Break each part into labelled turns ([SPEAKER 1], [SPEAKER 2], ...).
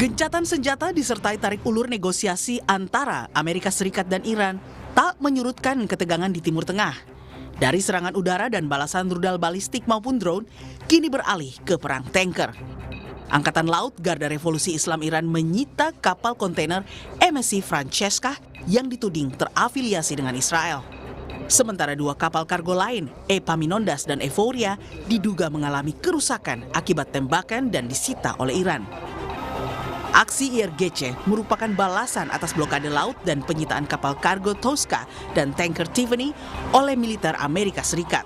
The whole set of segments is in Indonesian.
[SPEAKER 1] Gencatan senjata disertai tarik ulur negosiasi antara Amerika Serikat dan Iran tak menyurutkan ketegangan di Timur Tengah. Dari serangan udara dan balasan rudal balistik maupun drone, kini beralih ke perang tanker. Angkatan Laut Garda Revolusi Islam Iran menyita kapal kontainer MSC Francesca yang dituding terafiliasi dengan Israel. Sementara dua kapal kargo lain, Epaminondas dan Euphoria, diduga mengalami kerusakan akibat tembakan dan disita oleh Iran. Aksi IRGC merupakan balasan atas blokade laut dan penyitaan kapal kargo Tosca dan tanker Tiffany oleh militer Amerika Serikat.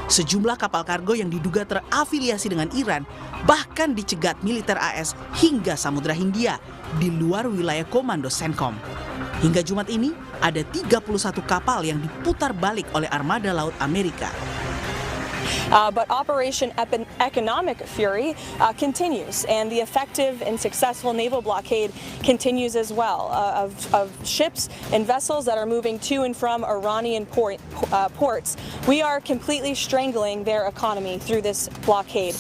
[SPEAKER 1] Sejumlah kapal kargo yang diduga terafiliasi dengan Iran bahkan dicegat militer AS hingga Samudra Hindia di luar wilayah komando CENTCOM. Hingga Jumat ini ada 31 kapal yang diputar balik oleh armada laut Amerika.
[SPEAKER 2] But Operation Economic Fury continues, and the effective and successful naval blockade continues as well of ships and vessels that are moving to and from Iranian ports. We are completely strangling their economy through this blockade.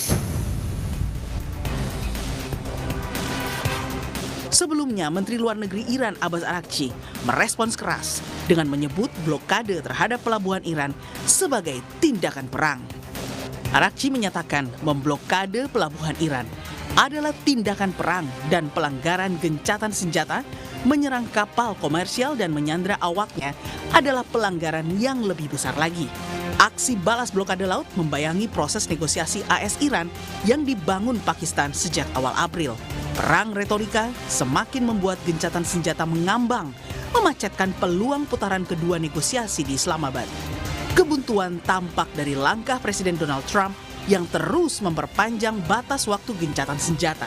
[SPEAKER 1] Sebelumnya, Menteri Luar Negeri Iran Abbas Araghchi merespons keras dengan menyebut blokade terhadap pelabuhan Iran sebagai tindakan perang. Araghchi menyatakan memblokade pelabuhan Iran adalah tindakan perang dan pelanggaran gencatan senjata menyerang kapal komersial dan menyandra awaknya adalah pelanggaran yang lebih besar lagi. Aksi balas blokade laut membayangi proses negosiasi AS-Iran yang dibangun Pakistan sejak awal April. Perang retorika semakin membuat gencatan senjata mengambang, memacetkan peluang putaran kedua negosiasi di Islamabad. Kebuntuan tampak dari langkah Presiden Donald Trump yang terus memperpanjang batas waktu gencatan senjata.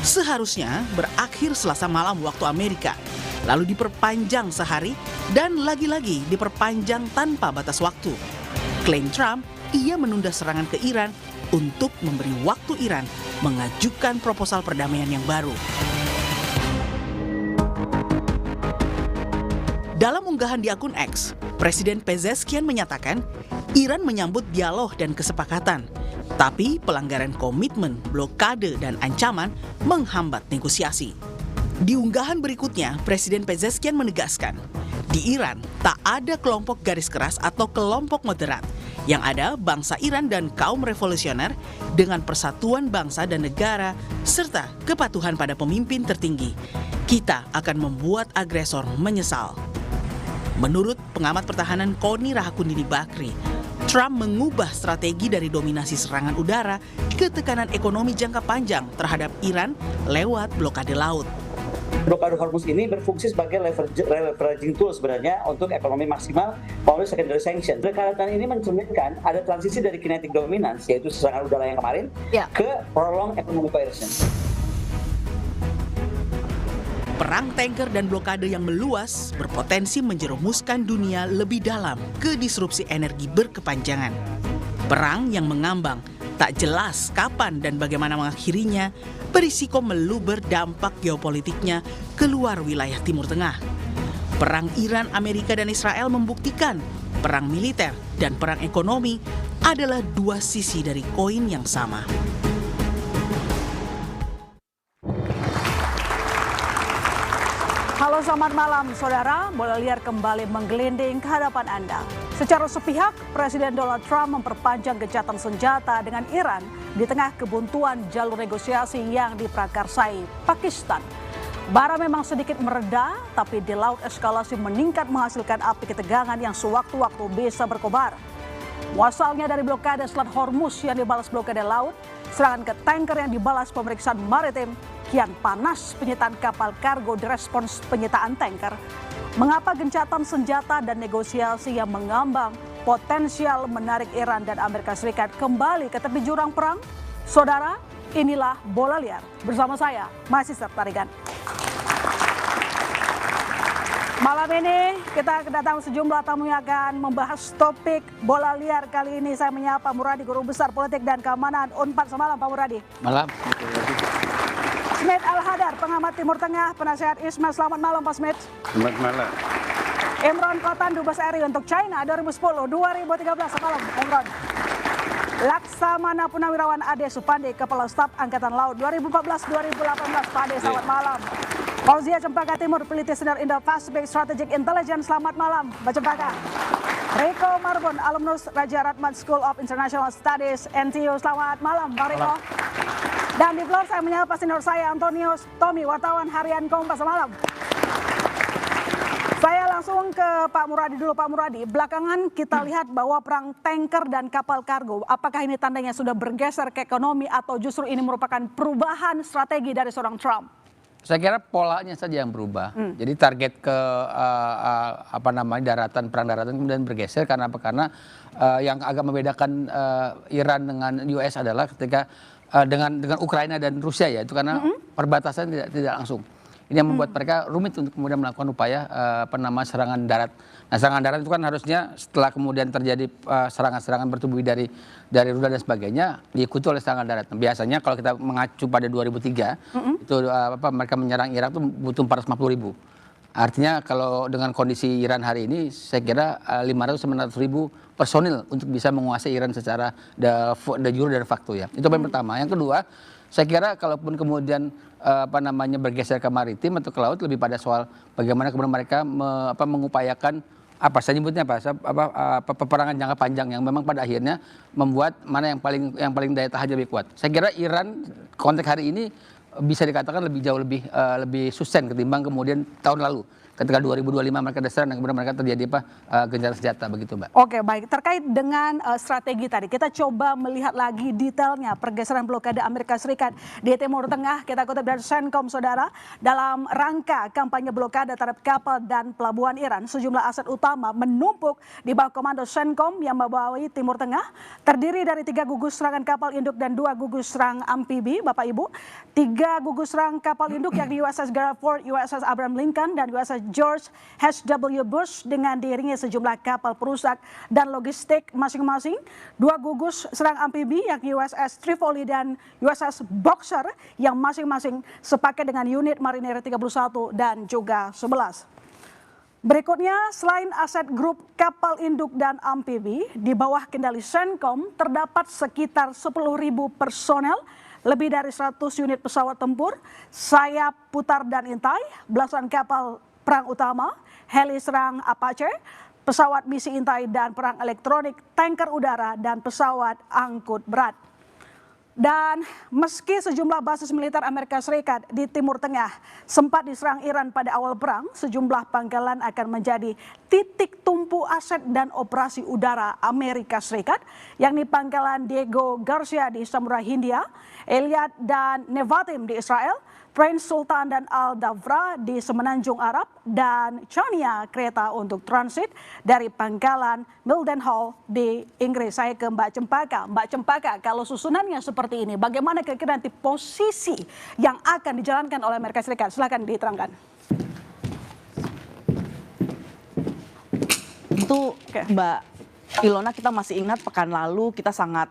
[SPEAKER 1] Seharusnya berakhir Selasa malam waktu Amerika, lalu diperpanjang sehari dan lagi-lagi diperpanjang tanpa batas waktu. Klaim Trump, ia menunda serangan ke Iran untuk memberi waktu Iran mengajukan proposal perdamaian yang baru. Dalam unggahan di akun X, Presiden Pezeshkian menyatakan Iran menyambut dialog dan kesepakatan, tapi pelanggaran komitmen, blokade, dan ancaman menghambat negosiasi. Di unggahan berikutnya, Presiden Pezeshkian menegaskan, di Iran tak ada kelompok garis keras atau kelompok moderat. Yang ada bangsa Iran dan kaum revolusioner dengan persatuan bangsa dan negara serta kepatuhan pada pemimpin tertinggi. Kita akan membuat agresor menyesal. Menurut pengamat pertahanan Koni Rahakundini Bakri, Trump mengubah strategi dari dominasi serangan udara ke tekanan ekonomi jangka panjang terhadap Iran lewat blokade laut.
[SPEAKER 3] Blokade Hormuz ini berfungsi sebagai leveraging tool sebenarnya untuk ekonomi maksimal melalui secondary sanction. Deklarasi ini mencerminkan ada transisi dari kinetic dominance, yaitu serangan udara yang kemarin, ke prolonged economic coercion.
[SPEAKER 1] Perang tanker dan blokade yang meluas berpotensi menjerumuskan dunia lebih dalam ke disrupsi energi berkepanjangan. Perang yang mengambang, tak jelas kapan dan bagaimana mengakhirinya, berisiko meluber dampak geopolitiknya keluar wilayah Timur Tengah. Perang Iran, Amerika, dan Israel membuktikan perang militer dan perang ekonomi adalah dua sisi dari koin yang sama.
[SPEAKER 4] Halo, selamat malam saudara. Bola liar kembali menggelinding ke hadapan Anda. Secara sepihak, Presiden Donald Trump memperpanjang gencatan senjata dengan Iran di tengah kebuntuan jalur negosiasi yang diprakarsai Pakistan. Bara memang sedikit mereda, tapi di laut eskalasi meningkat menghasilkan api ketegangan yang sewaktu-waktu bisa berkobar. Muasalnya dari blokade Selat Hormuz yang dibalas blokade laut, serangan ke tanker yang dibalas pemeriksaan maritim, kian panas penyitaan kapal kargo direspons penyitaan tanker. Mengapa gencatan senjata dan negosiasi yang mengambang potensial menarik Iran dan Amerika Serikat kembali ke tepi jurang perang? Saudara, inilah Bola Liar bersama saya, Masih Tarigan. Malam ini kita kedatangan sejumlah tamu yang akan membahas topik Bola Liar. Kali ini saya menyapa Muradi, Guru Besar Politik dan Keamanan Unpad. Selamat malam Pak Muradi.
[SPEAKER 5] Malam.
[SPEAKER 4] Smith Al-Hadar, pengamat Timur Tengah, penasehat Ismail. Selamat malam Pak Smith.
[SPEAKER 5] Selamat malam.
[SPEAKER 4] Imron Kotan, Dubes RI untuk China 2010-2013. Selamat malam Imron. Laksamana Punawirawan Ade Supandi, Kepala Staf Angkatan Laut 2014-2018. Pak Ade, selamat malam. Fauzia Cempaka Timur, Peneliti Senior Indo-Pacific Strategic Intelligence, selamat malam, Mbak Cempaka. Riko Marbun, alumnus Raja Ratmat School of International Studies, NTU, selamat malam, Bang Riko. Dan di floor saya menyapa senior saya, Antonius Tommy, wartawan harian Kompas, malam. Saya langsung ke Pak Muradi dulu. Pak Muradi, belakangan kita lihat bahwa perang tanker dan kapal kargo, apakah ini tandanya sudah bergeser ke ekonomi atau justru ini merupakan perubahan strategi dari seorang Trump?
[SPEAKER 5] Saya kira polanya saja yang berubah. Jadi target ke daratan, perang daratan kemudian bergeser karena apa? Karena yang agak membedakan Iran dengan US adalah ketika dengan Ukraina dan Rusia ya, itu karena perbatasan tidak langsung. Ini yang membuat mereka rumit untuk kemudian melakukan upaya serangan darat. Nah, serangan darat itu kan harusnya setelah kemudian terjadi serangan-serangan bertubuh dari rudal dan sebagainya diikuti oleh serangan darat. Nah, biasanya kalau kita mengacu pada 2003 itu mereka menyerang Irak itu butuh 450.000. Artinya kalau dengan kondisi Iran hari ini saya kira 500-900.000 personil untuk bisa menguasai Iran secara de jure dan facto ya. Itu yang pertama. Yang kedua, saya kira kalaupun kemudian bergeser ke maritim atau ke laut, lebih pada soal bagaimana kemudian mereka mengupayakan saya nyebutnya peperangan jangka panjang yang memang pada akhirnya membuat mana yang paling daya tahan lebih kuat. Saya kira Iran konteks hari ini bisa dikatakan jauh lebih susten ketimbang kemudian tahun lalu. Ketika 2025 mereka dasar dan kemudian mereka terjadi gencatan senjata begitu, Mbak.
[SPEAKER 4] Oke, baik. Terkait dengan strategi tadi, kita coba melihat lagi detailnya pergeseran blokade Amerika Serikat di Timur Tengah. Kita kutip dari CENTCOM, saudara. Dalam rangka kampanye blokade terhadap kapal dan pelabuhan Iran, sejumlah aset utama menumpuk di bawah komando CENTCOM yang membawahi Timur Tengah. Terdiri dari 3 gugus serangan kapal induk dan 2 gugus serang amfibi, Bapak Ibu. 3 gugus serang kapal induk yakni USS Gerald Ford, USS Abraham Lincoln, dan USS George H.W. Bush dengan diiringi sejumlah kapal perusak dan logistik masing-masing. 2 gugus serang amfibi yakni USS Tripoli dan USS Boxer yang masing-masing sepaket dengan unit marinir 31 dan juga 11. Berikutnya, selain aset grup kapal induk dan amfibi, di bawah kendali CENTCOM terdapat sekitar 10.000 personel, lebih dari 100 unit pesawat tempur, sayap putar dan intai, belasan kapal perang utama, heli serang Apache, pesawat misi intai dan perang elektronik, tanker udara, dan pesawat angkut berat. Dan meski sejumlah basis militer Amerika Serikat di Timur Tengah sempat diserang Iran pada awal perang, sejumlah pangkalan akan menjadi titik tumpu aset dan operasi udara Amerika Serikat, yakni pangkalan Diego Garcia di Samudra Hindia, Eilat dan Nevatim di Israel, Prince Sultan dan Al Dafra di Semenanjung Arab, dan Chania kereta untuk transit dari pangkalan Mildenhall di Inggris. Saya ke Mbak Cempaka. Mbak Cempaka, kalau susunannya seperti ini, bagaimana kira-kira nanti posisi yang akan dijalankan oleh Amerika Serikat? Silakan diterangkan.
[SPEAKER 6] Itu Mbak Ilona, kita masih ingat pekan lalu kita sangat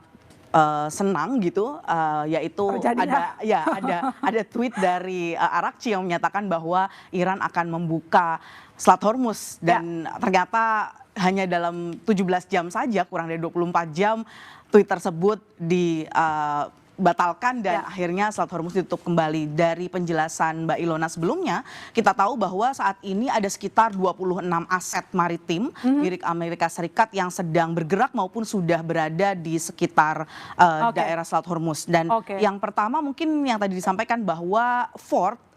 [SPEAKER 6] senang gitu, yaitu ada tweet dari Arakci yang menyatakan bahwa Iran akan membuka Selat Hormuz dan ternyata hanya dalam 17 jam saja, kurang dari 24 jam tweet tersebut dibatalkan dan akhirnya Selat Hormuz ditutup kembali. Dari penjelasan Mbak Ilona sebelumnya, kita tahu bahwa saat ini ada sekitar 26 aset maritim milik Amerika Serikat yang sedang bergerak maupun sudah berada di sekitar daerah Selat Hormuz. Dan yang pertama mungkin yang tadi disampaikan bahwa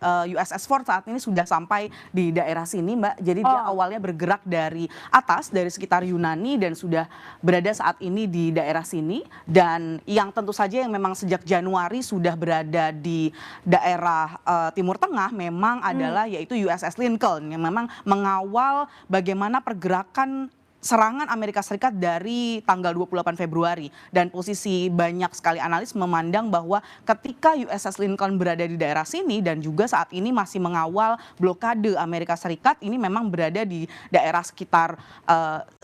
[SPEAKER 6] USS Ford saat ini sudah sampai di daerah sini, Mbak. Jadi dia awalnya bergerak dari atas, dari sekitar Yunani, dan sudah berada saat ini di daerah sini. Dan yang tentu saja yang memang sejak Januari sudah berada di daerah Timur Tengah memang adalah yaitu USS Lincoln yang memang mengawal bagaimana pergerakan serangan Amerika Serikat dari tanggal 28 Februari. Dan posisi banyak sekali analis memandang bahwa ketika USS Lincoln berada di daerah sini dan juga saat ini masih mengawal blokade Amerika Serikat, ini memang berada di daerah sekitar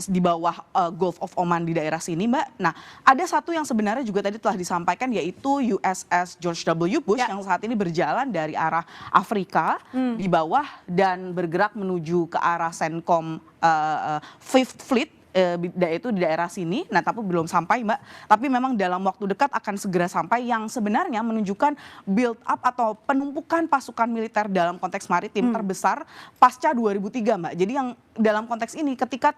[SPEAKER 6] di bawah Gulf of Oman di daerah sini, Mbak. Nah, ada satu yang sebenarnya juga tadi telah disampaikan, yaitu USS George W. Bush yang saat ini berjalan dari arah Afrika di bawah dan bergerak menuju ke arah CENTCOM Fifth Fleet yaitu di daerah sini. Nah, tapi belum sampai, Mbak. Tapi memang dalam waktu dekat akan segera sampai, yang sebenarnya menunjukkan build up atau penumpukan pasukan militer dalam konteks maritim terbesar pasca 2003, Mbak. Jadi yang dalam konteks ini ketika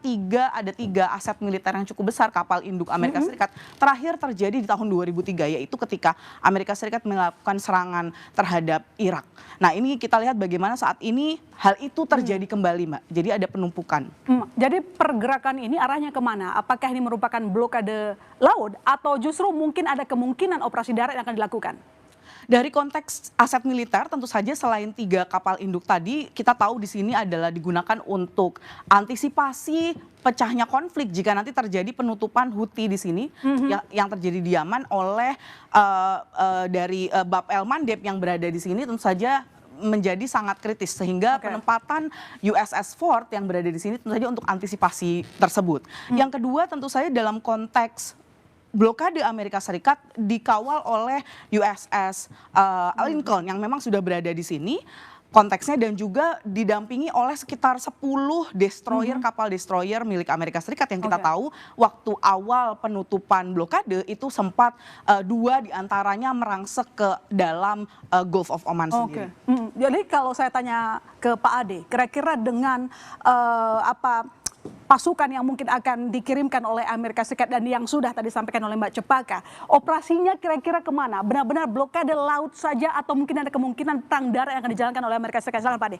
[SPEAKER 6] ada tiga aset militer yang cukup besar kapal induk Amerika Serikat terakhir terjadi di tahun 2003, yaitu ketika Amerika Serikat melakukan serangan terhadap Irak. Nah, ini kita lihat bagaimana saat ini hal itu terjadi kembali, Mbak. Jadi ada penumpukan.
[SPEAKER 4] Jadi pergerakan ini arahnya kemana? Apakah ini merupakan blokade laut atau justru mungkin ada kemungkinan operasi darat yang akan dilakukan?
[SPEAKER 6] Dari konteks aset militer tentu saja selain 3 kapal induk tadi, kita tahu di sini adalah digunakan untuk antisipasi pecahnya konflik jika nanti terjadi penutupan Houthi di sini yang terjadi di Yaman oleh dari Bab el Mandeb yang berada di sini, tentu saja menjadi sangat kritis sehingga penempatan USS Ford yang berada di sini tentu saja untuk antisipasi tersebut. Yang kedua tentu saja dalam konteks blokade Amerika Serikat dikawal oleh USS Lincoln yang memang sudah berada di sini konteksnya, dan juga didampingi oleh sekitar 10 destroyer, kapal destroyer milik Amerika Serikat yang kita tahu waktu awal penutupan blokade itu sempat 2 diantaranya merangsek ke dalam Gulf of Oman sendiri.
[SPEAKER 4] Jadi kalau saya tanya ke Pak Ade, kira-kira dengan pasukan yang mungkin akan dikirimkan oleh Amerika Serikat dan yang sudah tadi disampaikan oleh Mbak Cepaka, operasinya kira-kira kemana? Benar-benar blokade laut saja atau mungkin ada kemungkinan perang darat yang akan dijalankan oleh Amerika Serikat? Silakan Pak Ade.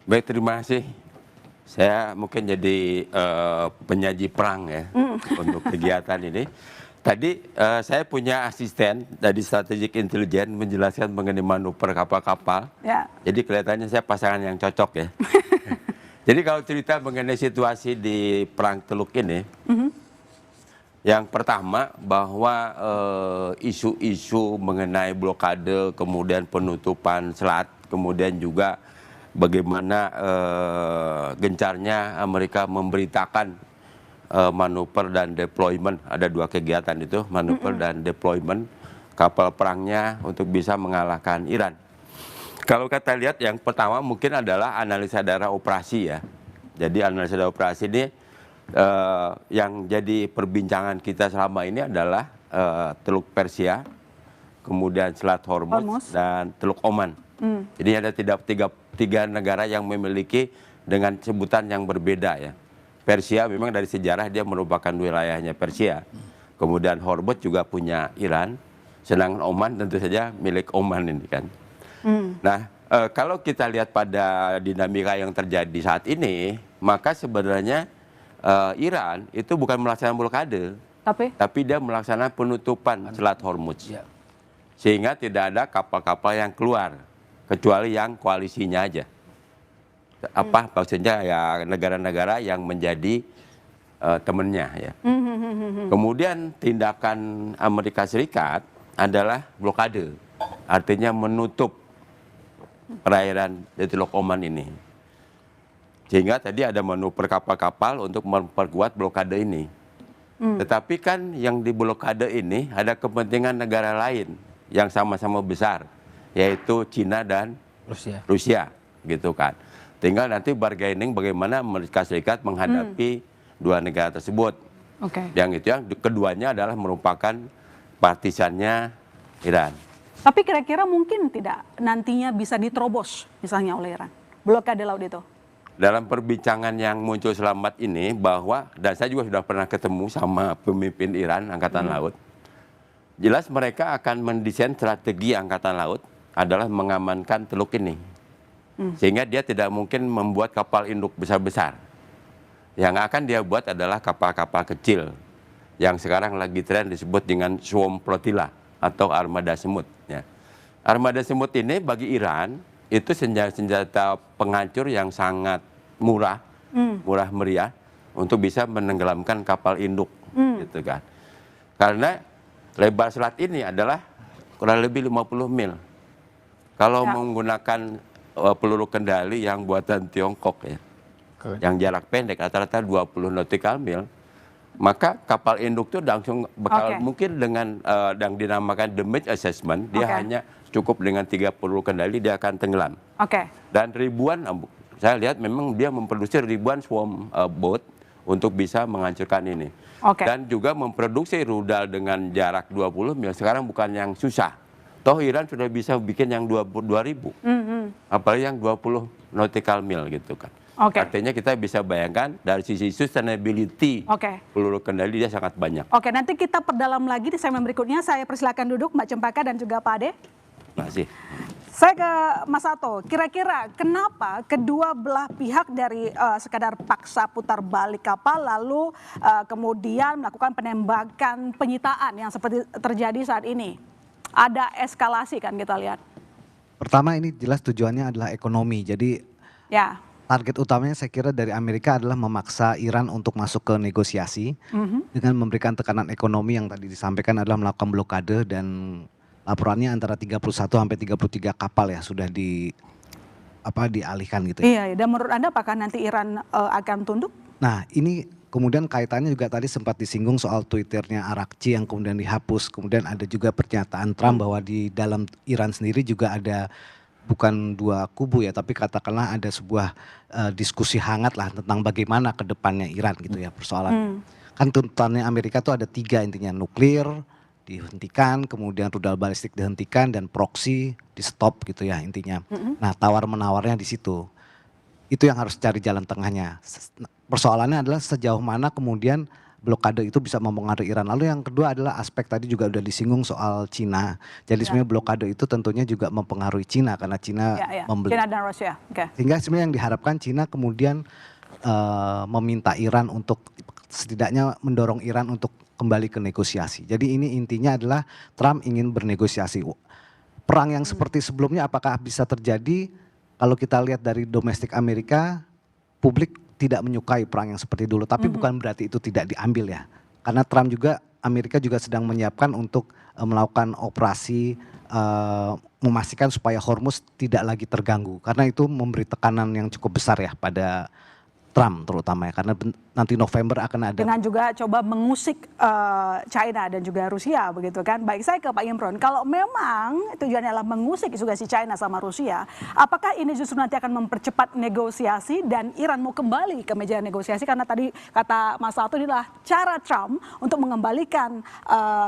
[SPEAKER 7] Baik, terima kasih. Saya mungkin jadi penyaji perang ya untuk kegiatan ini. Tadi saya punya asisten dari Strategic Intelligence menjelaskan mengenai manuver kapal-kapal.
[SPEAKER 4] Ya.
[SPEAKER 7] Jadi kelihatannya saya pasangan yang cocok ya. Jadi kalau cerita mengenai situasi di Perang Teluk ini, yang pertama bahwa isu-isu mengenai blokade, kemudian penutupan selat, kemudian juga bagaimana gencarnya Amerika memberitakan manuver dan deployment, ada 2 kegiatan itu, manuver dan deployment kapal perangnya untuk bisa mengalahkan Iran. Kalau kita lihat yang pertama mungkin adalah analisa daerah operasi ya. Jadi analisa daerah operasi ini yang jadi perbincangan kita selama ini adalah Teluk Persia, kemudian Selat Hormuz, dan Teluk Oman. Jadi ada tiga negara yang memiliki dengan sebutan yang berbeda ya. Persia memang dari sejarah dia merupakan wilayahnya Persia. Kemudian Hormuz juga punya Iran, sedangkan Oman tentu saja milik Oman ini kan. Nah, kalau kita lihat pada dinamika yang terjadi saat ini, maka sebenarnya Iran itu bukan melaksanakan blokade, tapi dia melaksanakan penutupan Selat Hormuz. Sehingga tidak ada kapal-kapal yang keluar, kecuali yang koalisinya aja. Maksudnya ya negara-negara yang menjadi temannya ya. Kemudian tindakan Amerika Serikat adalah blokade, artinya menutup perairan di Teluk Oman ini. Sehingga tadi ada manuver kapal-kapal untuk memperkuat blokade ini. Tetapi kan yang di blokade ini ada kepentingan negara lain yang sama-sama besar, yaitu Cina dan Rusia gitu kan. Tinggal nanti bargaining bagaimana Amerika Serikat menghadapi 2 negara tersebut. Yang itu yang keduanya adalah merupakan partisannya Iran.
[SPEAKER 4] Tapi kira-kira mungkin tidak nantinya bisa diterobos misalnya oleh Iran, blokade laut itu?
[SPEAKER 7] Dalam perbincangan yang muncul selamat ini bahwa, dan saya juga sudah pernah ketemu sama pemimpin Iran Angkatan Laut, jelas mereka akan mendesain strategi Angkatan Laut adalah mengamankan teluk ini. Sehingga dia tidak mungkin membuat kapal induk besar-besar. Yang akan dia buat adalah kapal-kapal kecil yang sekarang lagi tren disebut dengan swarm flotilla atau armada semut. Ya. Armada semut ini bagi Iran itu senjata penghancur yang sangat murah, murah meriah untuk bisa menenggelamkan kapal induk, gitu kan. Karena lebar selat ini adalah kurang lebih 50 mil. Kalau menggunakan peluru kendali yang buatan Tiongkok ya, yang jarak pendek rata-rata 20 nautical mil, maka kapal induk itu langsung bakal mungkin dengan yang dinamakan damage assessment, dia hanya cukup dengan 30 kendali dia akan tenggelam. Dan ribuan saya lihat memang dia memproduksi ribuan swarm boat untuk bisa menghancurkan ini.
[SPEAKER 4] Oke.
[SPEAKER 7] Dan juga memproduksi rudal dengan jarak 20 mil sekarang bukan yang susah. Toh Iran sudah bisa bikin yang 2000. Apalagi yang 20 nautical mil gitu kan.
[SPEAKER 4] Oke.
[SPEAKER 7] Artinya kita bisa bayangkan dari sisi sustainability
[SPEAKER 4] Oke.
[SPEAKER 7] peluru kendali dia sangat banyak.
[SPEAKER 4] Oke, nanti kita perdalam lagi di segmen berikutnya. Saya persilakan duduk Mbak Cempaka dan juga Pak Ade.
[SPEAKER 7] Terima kasih.
[SPEAKER 4] Saya ke Mas Sato, kira-kira kenapa kedua belah pihak dari sekadar paksa putar balik kapal lalu kemudian melakukan penembakan penyitaan yang seperti terjadi saat ini? Ada eskalasi kan kita lihat.
[SPEAKER 8] Pertama ini jelas tujuannya adalah ekonomi. Jadi
[SPEAKER 4] Ya.
[SPEAKER 8] target utamanya saya kira dari Amerika adalah memaksa Iran untuk masuk ke negosiasi dengan memberikan tekanan ekonomi yang tadi disampaikan adalah melakukan blokade dan laporannya antara 31 sampai 33 kapal ya sudah dialihkan gitu ya.
[SPEAKER 4] Iya, dan menurut Anda apakah nanti Iran akan tunduk?
[SPEAKER 8] Nah ini kemudian kaitannya juga tadi sempat disinggung soal Twitternya Arakci yang kemudian dihapus. Kemudian ada juga pernyataan Trump bahwa di dalam Iran sendiri juga ada bukan dua kubu ya, tapi katakanlah ada sebuah diskusi hangat lah tentang bagaimana ke depannya Iran gitu ya persoalan. Kan tuntutannya Amerika tuh ada 3 intinya, nuklir dihentikan, kemudian rudal balistik dihentikan dan proksi di stop gitu ya intinya. Nah tawar menawarnya di situ. Itu yang harus cari jalan tengahnya. Persoalannya adalah sejauh mana kemudian blokade itu bisa mempengaruhi Iran. Lalu yang kedua adalah aspek tadi juga udah disinggung soal Cina. Jadi sebenarnya blokade itu tentunya juga mempengaruhi Cina karena Cina membeli.
[SPEAKER 4] Cina dan Rusia. Oke.
[SPEAKER 8] Sehingga sebenarnya yang diharapkan Cina kemudian meminta Iran untuk setidaknya mendorong Iran untuk kembali ke negosiasi. Jadi ini intinya adalah Trump ingin bernegosiasi. Perang yang seperti sebelumnya apakah bisa terjadi? Kalau kita lihat dari domestik Amerika, publik tidak menyukai perang yang seperti dulu, tapi bukan berarti itu tidak diambil ya. Karena Trump juga, Amerika juga sedang menyiapkan untuk melakukan operasi memastikan supaya Hormuz tidak lagi terganggu. Karena itu memberi tekanan yang cukup besar ya pada Trump terutama ya, karena nanti November akan ada.
[SPEAKER 4] Dengan juga coba mengusik China dan juga Rusia begitu kan. Baik, saya ke Pak Imron, kalau memang tujuannya adalah mengusik juga si China sama Rusia, apakah ini justru nanti akan mempercepat negosiasi dan Iran mau kembali ke meja negosiasi? Karena tadi kata Mas Sato inilah cara Trump untuk mengembalikan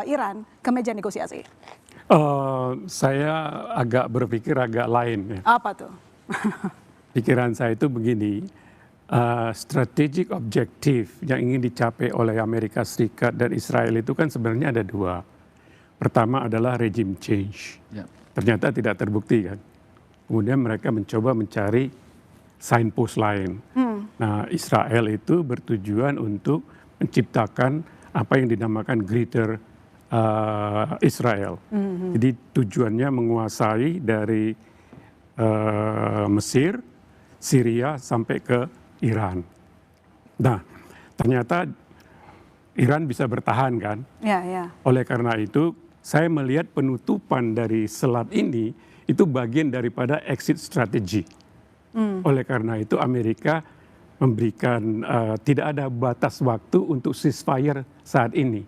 [SPEAKER 4] Iran ke meja negosiasi.
[SPEAKER 9] Saya agak berpikir agak lain ya.
[SPEAKER 4] Apa tuh?
[SPEAKER 9] Pikiran saya itu begini. Strategic objektif yang ingin dicapai oleh Amerika Serikat dan Israel itu kan sebenarnya ada 2. Pertama adalah regime change. Ternyata tidak terbukti kan. Kemudian mereka mencoba mencari signpost lain. Nah, Israel itu bertujuan untuk menciptakan apa yang dinamakan Greater Israel. Jadi tujuannya menguasai dari Mesir, Syria sampai ke Iran. Nah, ternyata Iran bisa bertahan kan?
[SPEAKER 4] Ya.
[SPEAKER 9] Oleh karena itu, saya melihat penutupan dari selat ini itu bagian daripada exit strategy. Oleh karena itu, Amerika memberikan tidak ada batas waktu untuk ceasefire saat ini.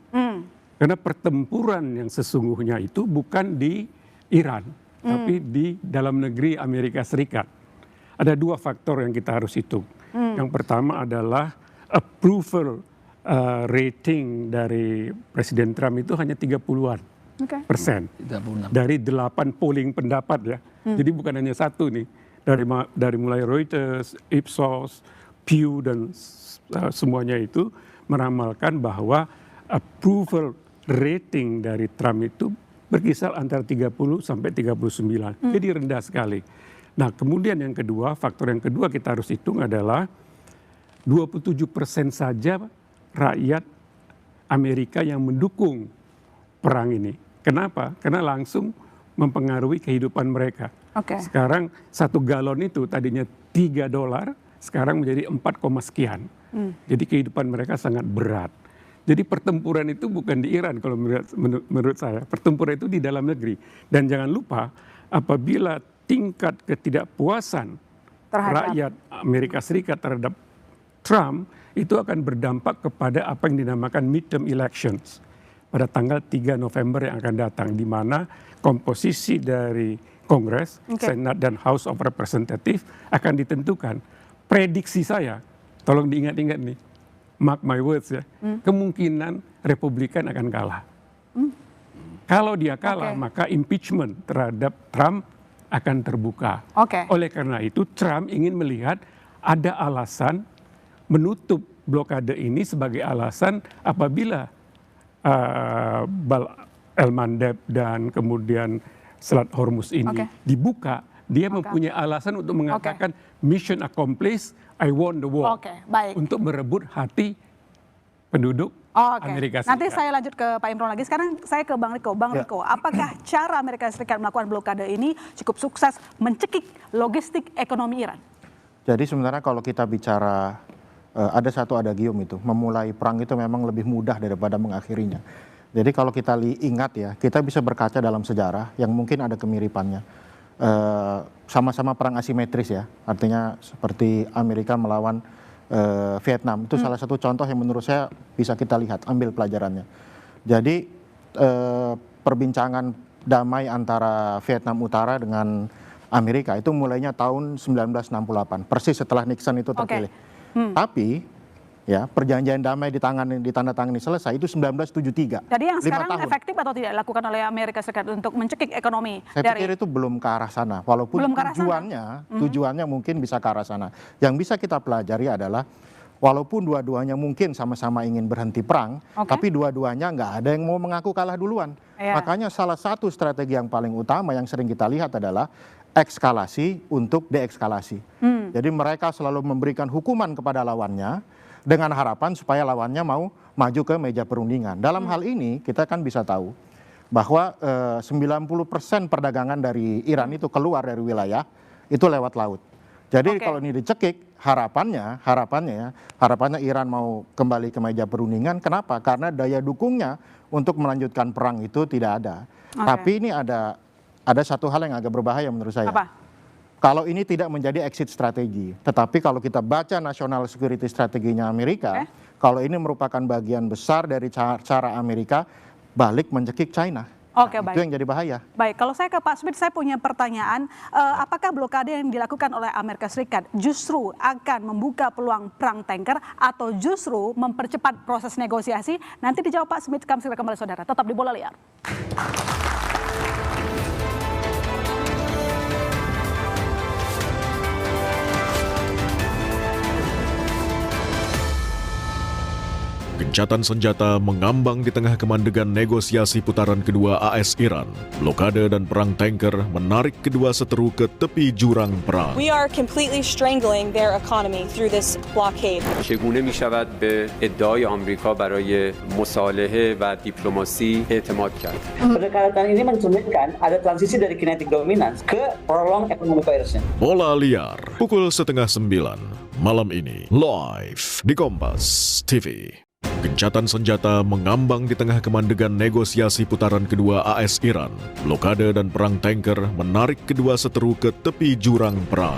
[SPEAKER 9] Karena pertempuran yang sesungguhnya itu bukan di Iran, tapi di dalam negeri Amerika Serikat. Ada 2 faktor yang kita harus hitung. Yang pertama adalah approval rating dari Presiden Trump itu hanya 30-an persen.
[SPEAKER 5] 36.
[SPEAKER 9] Dari 8 polling pendapat ya. Jadi bukan hanya satu nih. Dari mulai Reuters, Ipsos, Pew dan semuanya itu meramalkan bahwa approval rating dari Trump itu berkisar antara 30 sampai 39. Jadi rendah sekali. Nah, kemudian yang kedua, faktor yang kedua kita harus hitung adalah 27% saja rakyat Amerika yang mendukung perang ini. Kenapa? Karena langsung mempengaruhi kehidupan mereka. Sekarang 1 galon itu tadinya $3, sekarang menjadi 4, sekian. Jadi kehidupan mereka sangat berat. Jadi pertempuran itu bukan di Iran kalau menurut saya. Pertempuran itu di dalam negeri. Dan jangan lupa apabila tingkat ketidakpuasan rakyat Amerika Serikat terhadap Trump itu akan berdampak kepada apa yang dinamakan midterm elections pada tanggal 3 November yang akan datang, di mana komposisi dari Kongres, Senat dan House of Representatives akan ditentukan. prediksi saya, tolong diingat-ingat nih, mark my words ya, kemungkinan Republikan akan kalah. Kalau dia kalah, maka impeachment terhadap Trump akan terbuka. Oleh karena itu, Trump ingin melihat ada alasan menutup blokade ini sebagai alasan apabila Bab el-Mandeb dan kemudian Selat Hormuz ini dibuka, dia mempunyai alasan untuk mengatakan mission accomplished, I won the war.
[SPEAKER 4] Baik.
[SPEAKER 9] Untuk merebut hati penduduk Amerika Serikat.
[SPEAKER 4] Nanti saya lanjut ke Pak Imron lagi. Sekarang saya ke Bang Riko. Bang Riko, apakah cara Amerika Serikat melakukan blokade ini cukup sukses mencekik logistik ekonomi Iran?
[SPEAKER 10] Jadi sebenarnya kalau kita bicara ada satu adagium itu, memulai perang itu memang lebih mudah daripada mengakhirinya. Jadi kalau kita ingat ya, kita bisa berkaca dalam sejarah yang mungkin ada kemiripannya. Sama-sama perang asimetris ya, artinya seperti Amerika melawan Vietnam, itu salah satu contoh yang menurut saya bisa kita lihat, ambil pelajarannya. Jadi perbincangan damai antara Vietnam Utara dengan Amerika itu mulainya tahun 1968, persis setelah Nixon itu terpilih. Tapi ya perjanjian damai ditandatangani selesai itu 1973.
[SPEAKER 4] Jadi yang sekarang efektif atau tidak dilakukan oleh Amerika Serikat untuk mencekik ekonomi?
[SPEAKER 10] Saya pikir itu belum ke arah sana, walaupun tujuannya mungkin bisa ke arah sana. Yang bisa kita pelajari adalah walaupun dua-duanya mungkin sama-sama ingin berhenti perang, tapi dua-duanya nggak ada yang mau mengaku kalah duluan. Makanya salah satu strategi yang paling utama yang sering kita lihat adalah ekskalasi untuk deeskalasi. Jadi mereka selalu memberikan hukuman kepada lawannya dengan harapan supaya lawannya mau maju ke meja perundingan. Dalam hal ini kita kan bisa tahu bahwa 90% perdagangan dari Iran itu keluar dari wilayah itu lewat laut. Jadi kalau ini dicekik, harapannya Iran mau kembali ke meja perundingan. Kenapa? Karena daya dukungnya untuk melanjutkan perang itu tidak ada. Tapi ini ada satu hal yang agak berbahaya menurut saya. Kalau ini tidak menjadi exit strategi, tetapi kalau kita baca national security strateginya Amerika, kalau ini merupakan bagian besar dari cara Amerika balik mencekik China.
[SPEAKER 4] Baik.
[SPEAKER 10] Itu yang jadi bahaya.
[SPEAKER 4] Baik, kalau saya ke Pak Smith, saya punya pertanyaan, apakah blokade yang dilakukan oleh Amerika Serikat justru akan membuka peluang perang tanker atau justru mempercepat proses negosiasi? Nanti dijawab Pak Smith, kami segera kembali saudara, tetap di Bola Liar.
[SPEAKER 11] Gencatan senjata mengambang di tengah kemandegan negosiasi putaran kedua AS Iran. Blokade dan perang tanker menarik kedua seteru ke tepi jurang perang.
[SPEAKER 2] We are completely strangling their economy through this blockade.
[SPEAKER 12] چگونه می‌شود به ادعای آمریکا برای مصالحه و دیپلماسی اعتماد کرد؟
[SPEAKER 3] Pendekatan ini mencerminkan ada transisi dari kinetic dominance ke prolonged economic coercion.
[SPEAKER 11] Bola Liar, pukul 8:30 malam ini, live di Kompas TV. Gencatan senjata mengambang di tengah kemandegan negosiasi putaran kedua AS Iran. Blokade dan perang tanker menarik kedua seteru ke tepi jurang perang.